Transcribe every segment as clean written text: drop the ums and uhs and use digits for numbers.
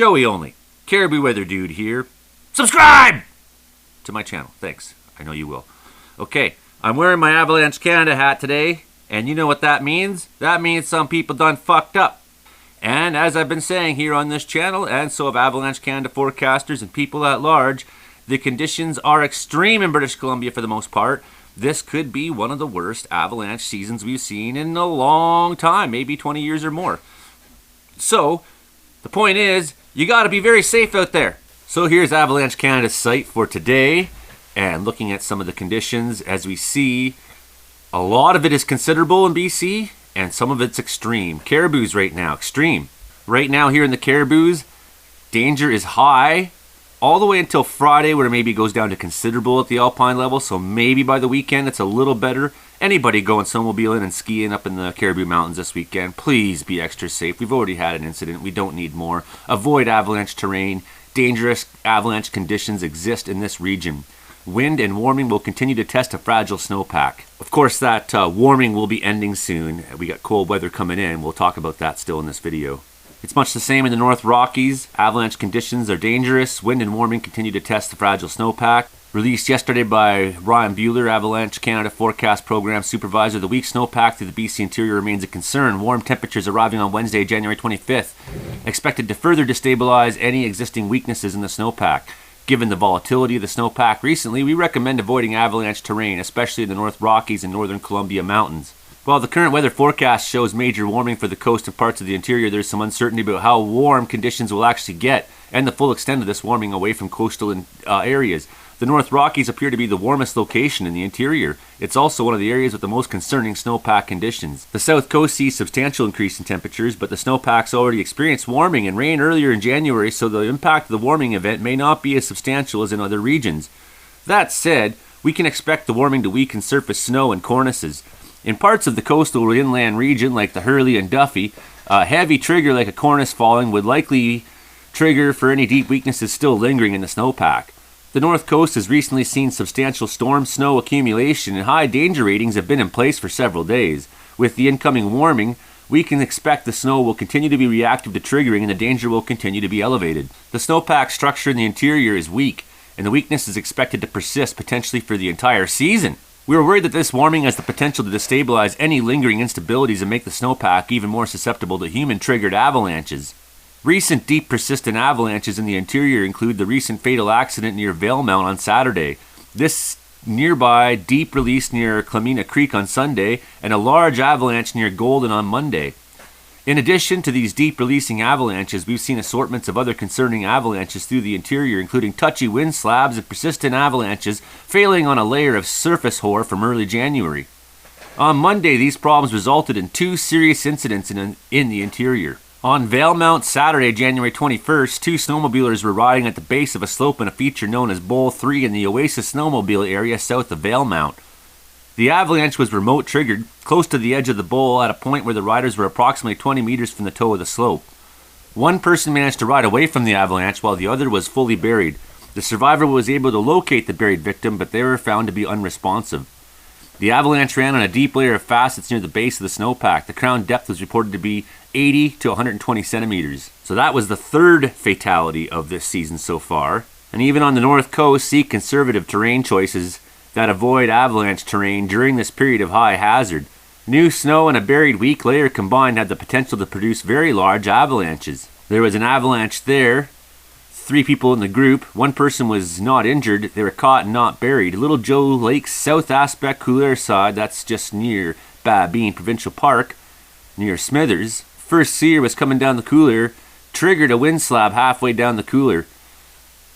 Joey only. Cariboo weather dude here. Subscribe to my channel. Thanks. I know you will. Okay, I'm wearing my Avalanche Canada hat today, and you know what that means? That means some people done fucked up. And as I've been saying here on this channel, and so have Avalanche Canada forecasters and people at large, the conditions are extreme in British Columbia for the most part. This could be one of the worst avalanche seasons we've seen in a long time, maybe 20 years or more. So, the point is, you gotta be very safe out there. So here's Avalanche Canada's site for today, and looking at some of the conditions, as we see, a lot of it is considerable in BC, and some of it's extreme. Cariboo's right now, extreme. Right now here in the Cariboos, danger is high, all the way until Friday, where it maybe goes down to considerable at the alpine level, so maybe by the weekend it's a little better. Anybody going snowmobiling and skiing up in the Cariboo Mountains this weekend, please be extra safe. We've already had an incident. We don't need more. Avoid avalanche terrain. Dangerous avalanche conditions exist in this region. Wind and warming will continue to test a fragile snowpack. Of course, that warming will be ending soon. We got cold weather coming in. We'll talk about that still in this video. It's much the same in the North Rockies. Avalanche conditions are dangerous. Wind and warming continue to test the fragile snowpack. Released yesterday by Ryan Buehler, Avalanche Canada Forecast Program Supervisor, the weak snowpack through the BC interior remains a concern. Warm temperatures arriving on Wednesday, January 25th, expected to further destabilize any existing weaknesses in the snowpack. Given the volatility of the snowpack recently, we recommend avoiding avalanche terrain, especially in the North Rockies and Northern Columbia Mountains. While the current weather forecast shows major warming for the coast and parts of the interior, there's some uncertainty about how warm conditions will actually get and the full extent of this warming away from coastal areas. The North Rockies appear to be the warmest location in the interior. It's also one of the areas with the most concerning snowpack conditions. The south coast sees substantial increase in temperatures, but the snowpack's already experienced warming and rain earlier in January, so the impact of the warming event may not be as substantial as in other regions. That said, we can expect the warming to weaken surface snow and cornices. In parts of the coastal or inland region, like the Hurley and Duffy, a heavy trigger like a cornice falling would likely trigger for any deep weaknesses still lingering in the snowpack. The North Coast has recently seen substantial storm snow accumulation, and high danger ratings have been in place for several days. With the incoming warming, we can expect the snow will continue to be reactive to triggering and the danger will continue to be elevated. The snowpack structure in the interior is weak, and the weakness is expected to persist potentially for the entire season. We are worried that this warming has the potential to destabilize any lingering instabilities and make the snowpack even more susceptible to human-triggered avalanches. Recent deep persistent avalanches in the interior include the recent fatal accident near Valemount on Saturday, this nearby deep release near Clemena Creek on Sunday, and a large avalanche near Golden on Monday. In addition to these deep releasing avalanches, we've seen assortments of other concerning avalanches through the interior, including touchy wind slabs and persistent avalanches failing on a layer of surface hoar from early January. On Monday, these problems resulted in 2 serious incidents in the interior. On Valemount Saturday, January 21st, 2 snowmobilers were riding at the base of a slope in a feature known as Bowl 3 in the Oasis snowmobile area south of Valemount. The avalanche was remote triggered, close to the edge of the bowl at a point where the riders were approximately 20 meters from the toe of the slope. One person managed to ride away from the avalanche while the other was fully buried. The survivor was able to locate the buried victim, but they were found to be unresponsive. The avalanche ran on a deep layer of facets near the base of the snowpack. The crown depth was reported to be 80 to 120 centimeters. So that was the 3rd fatality of this season so far. And even on the north coast, seek conservative terrain choices that avoid avalanche terrain during this period of high hazard. New snow and a buried weak layer combined had the potential to produce very large avalanches. There was an avalanche there. 3 people in the group. 1 person was not injured. They were caught and not buried. Little Joe Lake's South Aspect Couleer side, that's just near Babine Provincial Park, near Smithers. First seer was coming down the couleer, triggered a wind slab halfway down the couleer.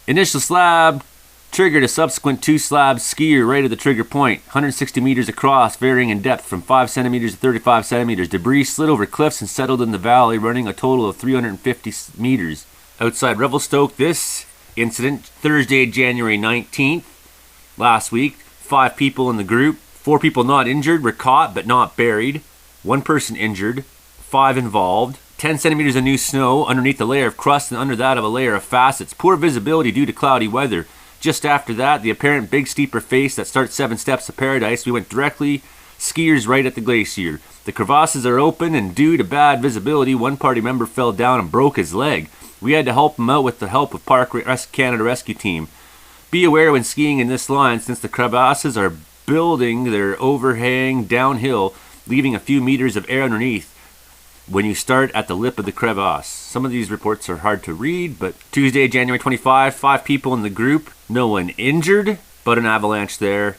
Initial slab triggered a subsequent 2 slab skier right at the trigger point, 160 meters across, varying in depth from 5 centimeters to 35 centimeters. Debris slid over cliffs and settled in the valley, running a total of 350 meters. Outside Revelstoke, this incident, Thursday, January 19th, last week, 5 people in the group. 4 people not injured were caught but not buried. 1 person injured, 5 involved. 10 centimeters of new snow underneath a layer of crust and under that of a layer of facets. Poor visibility due to cloudy weather. Just after that, the apparent big steeper face that starts 7 steps of paradise, we went directly skiers right at the glacier. The crevasses are open, and due to bad visibility, one party member fell down and broke his leg. We had to help them out with the help of Canada Rescue Team. Be aware when skiing in this line, since the crevasses are building their overhang downhill, leaving a few meters of air underneath when you start at the lip of the crevasse. Some of these reports are hard to read, but Tuesday, January 25, 5 people in the group, no one injured, but an avalanche there,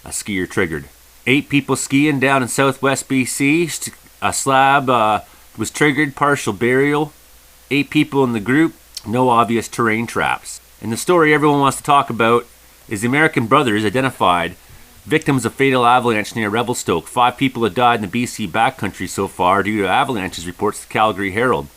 a skier triggered. 8 people skiing down in southwest BC, a slab was triggered, partial burial. 8 people in the group, no obvious terrain traps. And the story everyone wants to talk about is the American brothers identified victims of fatal avalanche near Revelstoke. 5 people have died in the BC backcountry so far due to avalanches, reports the Calgary Herald.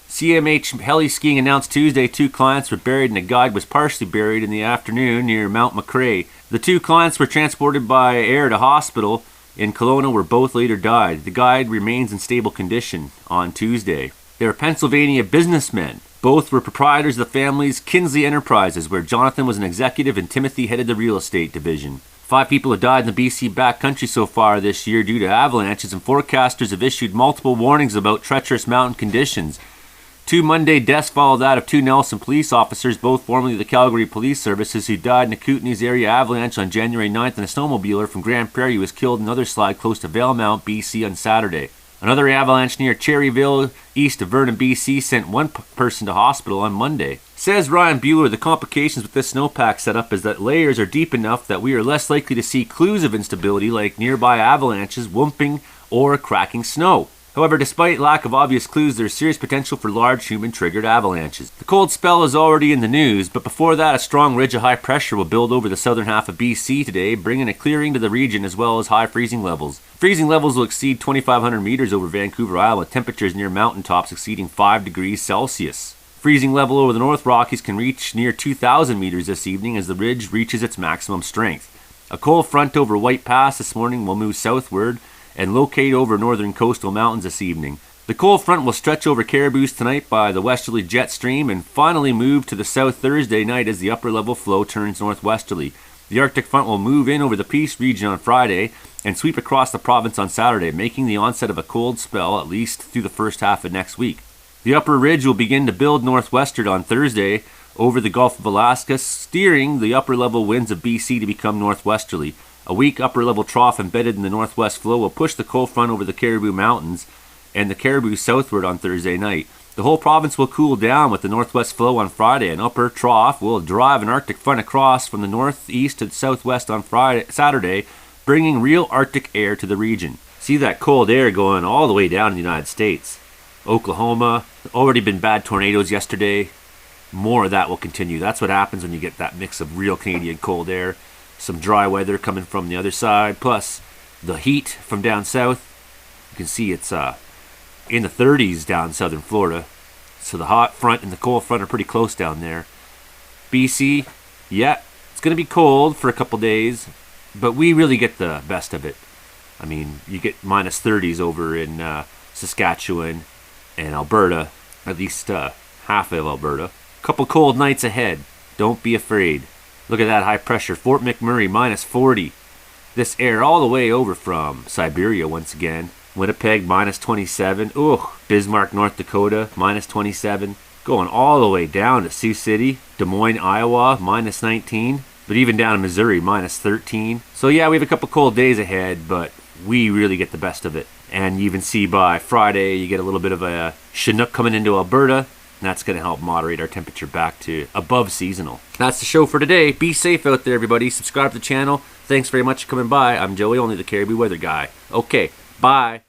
CMH heli skiing announced Tuesday 2 clients were buried and a guide was partially buried in the afternoon near Mount McRae. The 2 clients were transported by air to hospital in Kelowna where both later died. The guide remains in stable condition on Tuesday. They were Pennsylvania businessmen. Both were proprietors of the family's Kinsley Enterprises, where Jonathan was an executive and Timothy headed the real estate division. 5 people have died in the BC backcountry so far this year due to avalanches, and forecasters have issued multiple warnings about treacherous mountain conditions. 2 Monday deaths followed that of 2 Nelson police officers, both formerly of the Calgary Police Services, who died in the Kootenays area avalanche on January 9th, and a snowmobiler from Grand Prairie was killed in another slide close to Valemount, BC on Saturday. Another avalanche near Cherryville, east of Vernon, BC, sent 1 person to hospital on Monday. Says Ryan Bueller, the complications with this snowpack setup is that layers are deep enough that we are less likely to see clues of instability like nearby avalanches, wumping, or cracking snow. However, despite lack of obvious clues, there is serious potential for large human-triggered avalanches. The cold spell is already in the news, but before that, a strong ridge of high pressure will build over the southern half of BC today, bringing a clearing to the region as well as high freezing levels. Freezing levels will exceed 2,500 meters over Vancouver Island, with temperatures near mountaintops exceeding 5 degrees Celsius. Freezing level over the North Rockies can reach near 2,000 meters this evening as the ridge reaches its maximum strength. A cold front over White Pass this morning will move southward and locate over northern coastal mountains this evening. The cold front will stretch over Cariboo tonight by the westerly jet stream and finally move to the south Thursday night as the upper level flow turns northwesterly. The Arctic front will move in over the Peace region on Friday and sweep across the province on Saturday, making the onset of a cold spell at least through the first half of next week. The upper ridge will begin to build northwestward on Thursday over the Gulf of Alaska, steering the upper level winds of BC to become northwesterly. A weak upper-level trough embedded in the northwest flow will push the cold front over the Cariboo Mountains and the Cariboo southward on Thursday night. The whole province will cool down with the northwest flow on Friday. An upper trough will drive an Arctic front across from the northeast to the southwest on Saturday, bringing real Arctic air to the region. See that cold air going all the way down in the United States. Oklahoma, already been bad tornadoes yesterday. More of that will continue. That's what happens when you get that mix of real Canadian cold air. Some dry weather coming from the other side, plus the heat from down south. You can see it's in the 30s down southern Florida. So the hot front and the cold front are pretty close down there. BC, yeah, it's going to be cold for a couple days, but we really get the best of it. I mean, you get minus 30s over in Saskatchewan and Alberta, at least half of Alberta. Couple cold nights ahead. Don't be afraid. Look at that high pressure. Fort McMurray, minus 40. This air all the way over from Siberia once again. Winnipeg, minus 27. Ooh, Bismarck, North Dakota, minus 27. Going all the way down to Sioux City, Des Moines, Iowa, minus 19. But even down in Missouri, minus 13. So yeah, we have a couple cold days ahead, but we really get the best of it. And you even see by Friday, you get a little bit of a Chinook coming into Alberta. And that's going to help moderate our temperature back to above seasonal. That's the show for today. Be safe out there, everybody. Subscribe to the channel. Thanks very much for coming by. I'm Joey, only the Cariboo Weather Guy. Okay, bye.